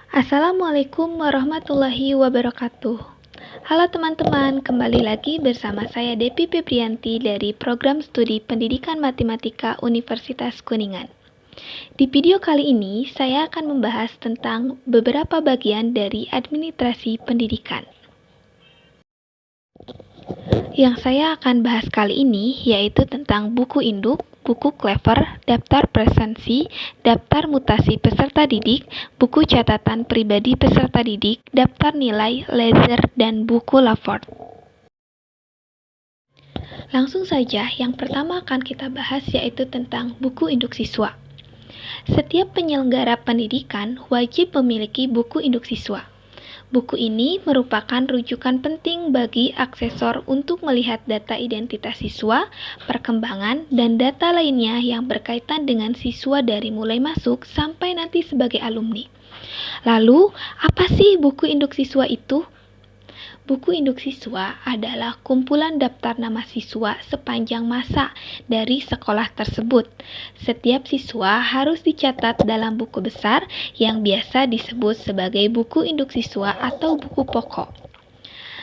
Assalamualaikum warahmatullahi wabarakatuh. Halo teman-teman, kembali lagi bersama saya Depi Febrianti dari Program Studi Pendidikan Matematika Universitas Kuningan. Di video kali ini, saya akan membahas tentang beberapa bagian dari administrasi pendidikan. Yang saya akan bahas kali ini yaitu tentang buku induk, buku Clever, daftar presensi, daftar mutasi peserta didik, buku catatan pribadi peserta didik, daftar nilai, laser, dan buku Laford. Langsung saja, yang pertama akan kita bahas yaitu tentang buku induk siswa. Setiap penyelenggara pendidikan wajib memiliki buku induk siswa. Buku ini merupakan rujukan penting bagi aksesor untuk melihat data identitas siswa, perkembangan, dan data lainnya yang berkaitan dengan siswa dari mulai masuk sampai nanti sebagai alumni. Lalu, apa sih buku induk siswa itu? Buku induk siswa adalah kumpulan daftar nama siswa sepanjang masa dari sekolah tersebut. Setiap siswa harus dicatat dalam buku besar yang biasa disebut sebagai buku induk siswa atau buku pokok.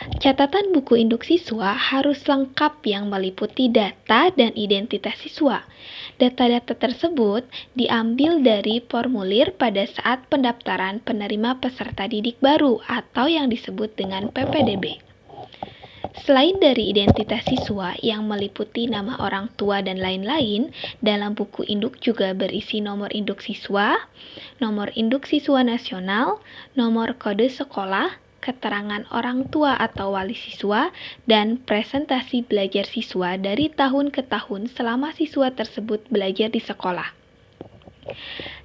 Catatan buku induk siswa harus lengkap yang meliputi data dan identitas siswa. Data-data tersebut diambil dari formulir pada saat pendaftaran penerima peserta didik baru atau yang disebut dengan PPDB. Selain dari identitas siswa yang meliputi nama orang tua dan lain-lain, dalam buku induk juga berisi nomor induk siswa nasional, nomor kode sekolah, keterangan orang tua atau wali siswa, dan presentasi belajar siswa dari tahun ke tahun selama siswa tersebut belajar di sekolah.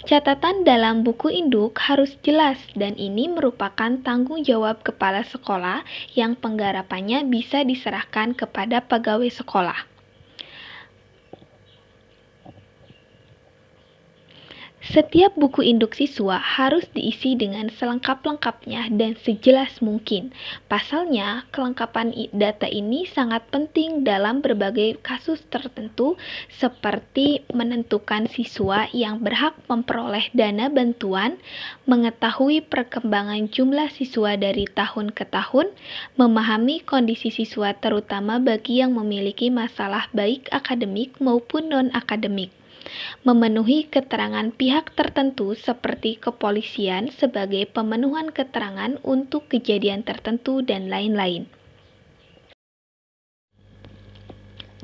Catatan dalam buku induk harus jelas dan ini merupakan tanggung jawab kepala sekolah yang penggarapannya bisa diserahkan kepada pegawai sekolah. Setiap buku induk siswa harus diisi dengan selengkap-lengkapnya dan sejelas mungkin. Pasalnya, kelengkapan data ini sangat penting dalam berbagai kasus tertentu seperti menentukan siswa yang berhak memperoleh dana bantuan, mengetahui perkembangan jumlah siswa dari tahun ke tahun, memahami kondisi siswa terutama bagi yang memiliki masalah baik akademik maupun non-akademik, memenuhi keterangan pihak tertentu seperti kepolisian sebagai pemenuhan keterangan untuk kejadian tertentu dan lain-lain.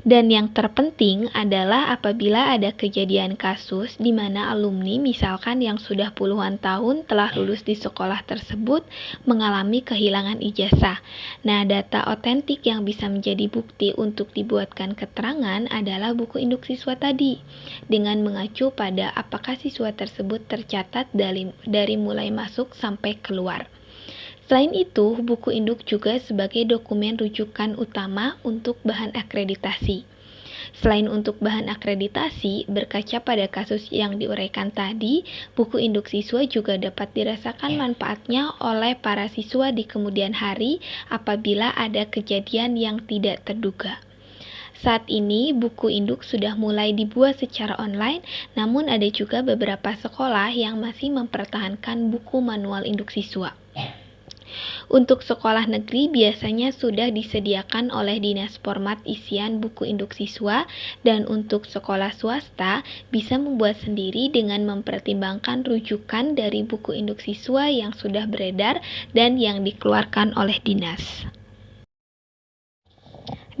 Dan yang terpenting adalah apabila ada kejadian kasus di mana alumni misalkan yang sudah puluhan tahun telah lulus di sekolah tersebut mengalami kehilangan ijazah. Nah, data otentik yang bisa menjadi bukti untuk dibuatkan keterangan adalah buku induk siswa tadi, dengan mengacu pada apakah siswa tersebut tercatat dari mulai masuk sampai keluar. Selain itu, buku induk juga sebagai dokumen rujukan utama untuk bahan akreditasi. Selain untuk bahan akreditasi, berkaca pada kasus yang diuraikan tadi, buku induk siswa juga dapat dirasakan manfaatnya oleh para siswa di kemudian hari apabila ada kejadian yang tidak terduga. Saat ini, buku induk sudah mulai dibuat secara online, namun ada juga beberapa sekolah yang masih mempertahankan buku manual induk siswa. Untuk sekolah negeri biasanya sudah disediakan oleh Dinas Format isian buku induk siswa dan untuk sekolah swasta bisa membuat sendiri dengan mempertimbangkan rujukan dari buku induk siswa yang sudah beredar dan yang dikeluarkan oleh dinas.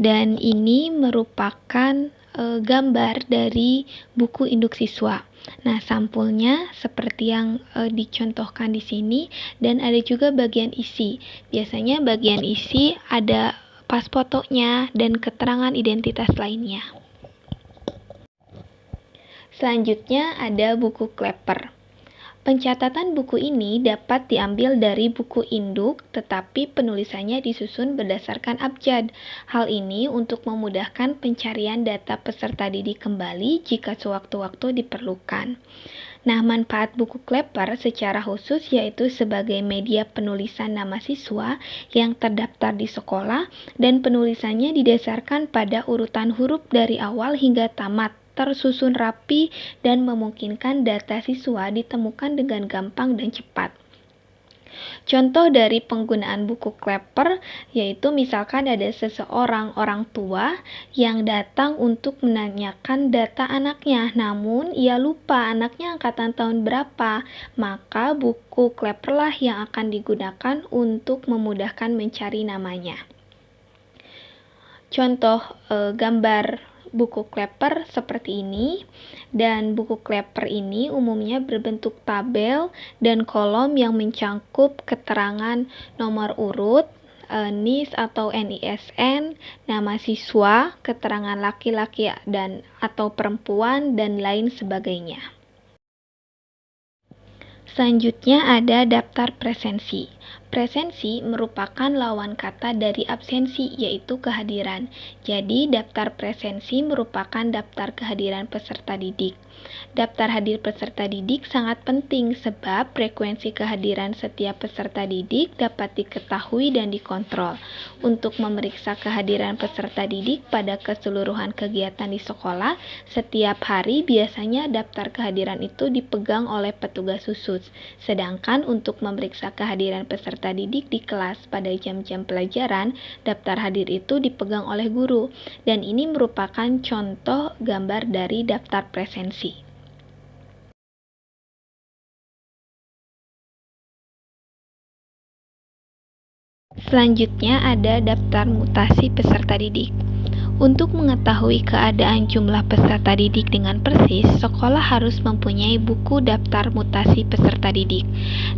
Dan ini merupakan gambar dari buku induk siswa. Nah, sampulnya seperti yang dicontohkan di sini dan ada juga bagian isi. Biasanya bagian isi ada pas fotonya dan keterangan identitas lainnya. Selanjutnya ada buku Clever. Pencatatan buku ini dapat diambil dari buku induk, tetapi penulisannya disusun berdasarkan abjad. Hal ini untuk memudahkan pencarian data peserta didik kembali jika sewaktu-waktu diperlukan. Nah, manfaat buku Clever secara khusus yaitu sebagai media penulisan nama siswa yang terdaftar di sekolah dan penulisannya didasarkan pada urutan huruf dari awal hingga tamat, tersusun rapi dan memungkinkan data siswa ditemukan dengan gampang dan cepat. Contoh dari penggunaan buku Klepper yaitu misalkan ada seseorang orang tua yang datang untuk menanyakan data anaknya, namun ia lupa anaknya angkatan tahun berapa. Maka buku Klepper lah yang akan digunakan untuk memudahkan mencari namanya. Contoh gambar buku Klepper seperti ini, dan buku Klepper ini umumnya berbentuk tabel dan kolom yang mencangkup keterangan nomor urut, NIS atau NISN, nama siswa, keterangan laki-laki dan atau perempuan, dan lain sebagainya. Selanjutnya ada daftar presensi. Presensi merupakan lawan kata dari absensi, yaitu kehadiran. Jadi, daftar presensi merupakan daftar kehadiran peserta didik. Daftar hadir peserta didik sangat penting sebab frekuensi kehadiran setiap peserta didik dapat diketahui dan dikontrol. Untuk memeriksa kehadiran peserta didik pada keseluruhan kegiatan di sekolah, setiap hari biasanya daftar kehadiran itu dipegang oleh petugas khusus. Sedangkan untuk memeriksa kehadiran peserta didik di kelas pada jam-jam pelajaran, daftar hadir itu dipegang oleh guru, dan ini merupakan contoh gambar dari daftar presensi. Selanjutnya ada daftar mutasi peserta didik. Untuk mengetahui keadaan jumlah peserta didik dengan persis, sekolah harus mempunyai buku daftar mutasi peserta didik.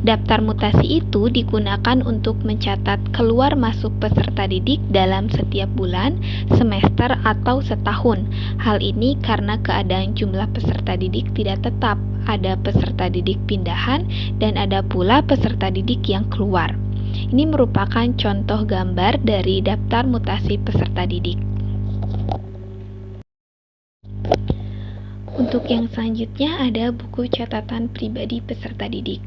Daftar mutasi itu digunakan untuk mencatat keluar masuk peserta didik dalam setiap bulan, semester, atau setahun. Hal ini karena keadaan jumlah peserta didik tidak tetap, ada peserta didik pindahan, dan ada pula peserta didik yang keluar. Ini merupakan contoh gambar dari daftar mutasi peserta didik. Untuk yang selanjutnya ada buku catatan pribadi peserta didik.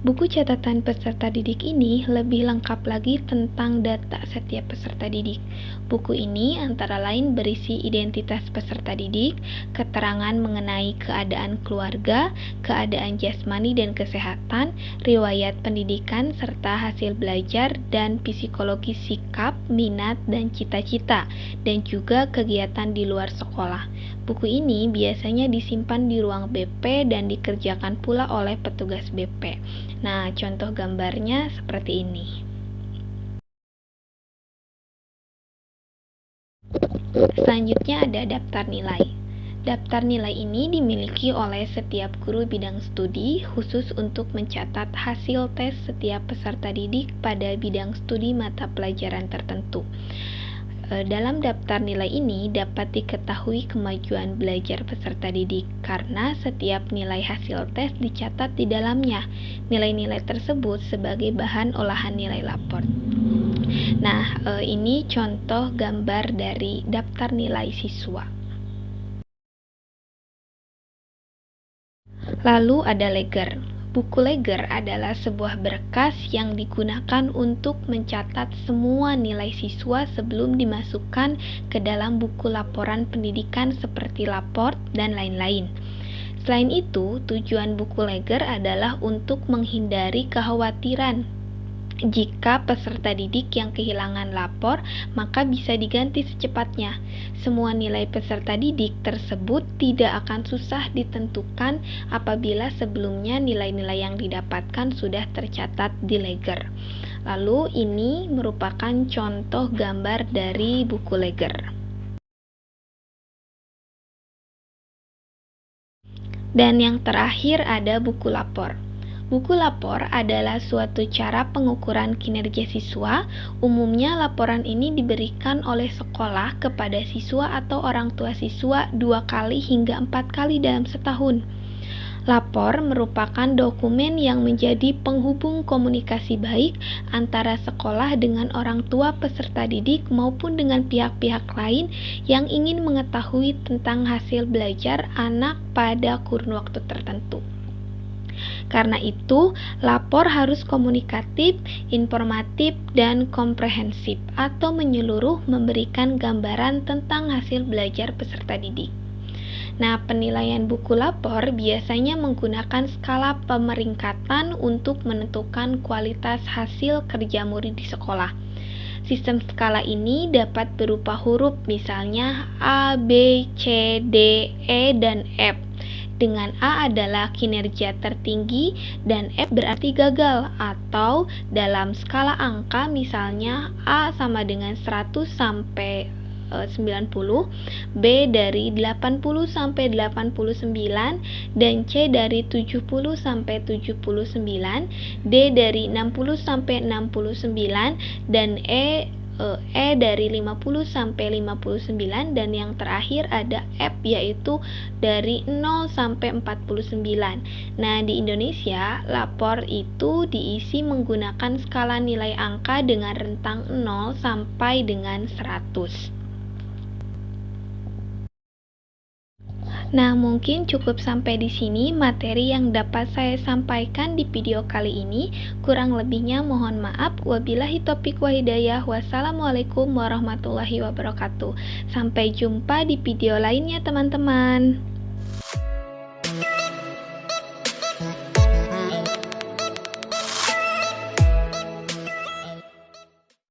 Buku catatan peserta didik ini lebih lengkap lagi tentang data setiap peserta didik. Buku ini antara lain berisi identitas peserta didik, keterangan mengenai keadaan keluarga, keadaan jasmani dan kesehatan, riwayat pendidikan serta hasil belajar, dan psikologi sikap, minat, dan cita-cita, dan juga kegiatan di luar sekolah. Buku ini biasanya disimpan di ruang BP dan dikerjakan pula oleh petugas BP. Nah, contoh gambarnya seperti ini. Selanjutnya ada daftar nilai. Daftar nilai ini dimiliki oleh setiap guru bidang studi khusus untuk mencatat hasil tes setiap peserta didik pada bidang studi mata pelajaran tertentu. Dalam daftar nilai ini dapat diketahui kemajuan belajar peserta didik karena setiap nilai hasil tes dicatat di dalamnya. Nilai-nilai tersebut sebagai bahan olahan nilai lapor. Nah, ini contoh gambar dari daftar nilai siswa. Lalu ada leger. Buku leger adalah sebuah berkas yang digunakan untuk mencatat semua nilai siswa sebelum dimasukkan ke dalam buku laporan pendidikan seperti raport dan lain-lain. Selain itu, tujuan buku leger adalah untuk menghindari kekhawatiran. Jika peserta didik yang kehilangan lapor, maka bisa diganti secepatnya. Semua nilai peserta didik tersebut tidak akan susah ditentukan apabila sebelumnya nilai-nilai yang didapatkan sudah tercatat di leger. Lalu ini merupakan contoh gambar dari buku leger. Dan yang terakhir ada buku lapor. Buku lapor adalah suatu cara pengukuran kinerja siswa. Umumnya laporan ini diberikan oleh sekolah kepada siswa atau orang tua siswa 2 kali hingga 4 kali dalam setahun. Lapor merupakan dokumen yang menjadi penghubung komunikasi baik antara sekolah dengan orang tua peserta didik maupun dengan pihak-pihak lain yang ingin mengetahui tentang hasil belajar anak pada kurun waktu tertentu. Karena itu, lapor harus komunikatif, informatif, dan komprehensif atau menyeluruh memberikan gambaran tentang hasil belajar peserta didik. Nah, penilaian buku lapor biasanya menggunakan skala pemeringkatan untuk menentukan kualitas hasil kerja murid di sekolah. Sistem skala ini dapat berupa huruf, misalnya A, B, C, D, E, dan F. Dengan A adalah kinerja tertinggi dan F berarti gagal, atau dalam skala angka misalnya A sama dengan 100 sampai 90, B dari 80 sampai 89, dan C dari 70 sampai 79, D dari 60 sampai 69, dan E dari 50 sampai 59, dan yang terakhir ada F yaitu dari 0 sampai 49. Nah, di Indonesia, lapor itu diisi menggunakan skala nilai angka dengan rentang 0 sampai dengan 100. Nah, mungkin cukup sampai di sini materi yang dapat saya sampaikan di video kali ini. Kurang lebihnya mohon maaf. Wabillahi taufiq wa hidayah. Wassalamualaikum warahmatullahi wabarakatuh. Sampai jumpa di video lainnya, teman-teman.